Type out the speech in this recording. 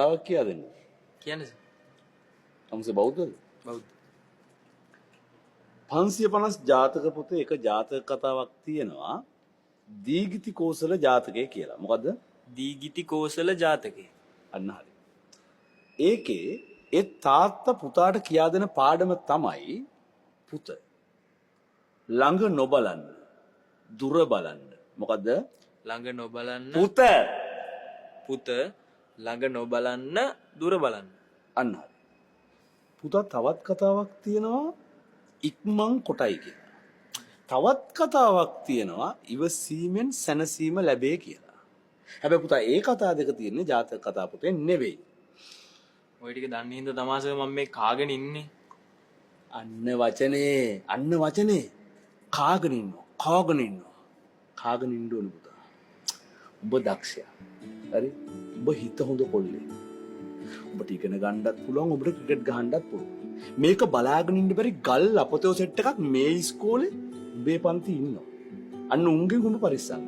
කතාවක් කියා දෙන්න. කියන්නේ සර්. තමුසේ බෞද්ධද? බෞද්ධ. 550 ජාතක පොතේ එක ජාතක කතාවක් තියෙනවා. දීගිති කෝසල ජාතකය කියලා. මොකද්ද? දීගිති කෝසල ජාතකය. අන්න හරි. ඒකේ ඒ තාත්තා පුතාට කියා දෙන පාඩම තමයි පුත ළඟ නොබලන්න දුර බලන්න. මොකද්ද? ළඟ නොබලන්න පුත ළඟ නොබලන්න දුර බලන්න. අන්න හරි. පුතා තවත් කතාවක් තියෙනවා ඉක්මන් කොටයි කියලා. තවත් කතාවක් තියෙනවා ඉවසීමෙන් සැනසීම ලැබේ කියලා. හැබැයි පුතා ඒ කතා දෙක තියෙන්නේ ජාතක කතා පොතේ නෙවෙයි. ඔය ටික දන්නේ හින්දා තමාස මම මේ කාගෙන ඉන්නේ. අන්න වචනේ කාගෙන ඉන්නවා. කාගෙන ඉන්න ඕනේ පුතා. ඔබ දක්ෂයා. හරි? ඔබ හිත හොඳ කොල්ලේ. ඔබට ඉගෙන ගන්නත් පුළුවන්, ඔබට ක්‍රිකට් ගහන්නත් පුළුවන්. මේක බලාගෙන ඉන්න බැරි ගල් අපතෝ සෙට් එකක් මේ ඉස්කෝලේ උඹේ පන්ති ඉන්නවා. අන්න උන්ගෙන් උඹ පරිස්සම්.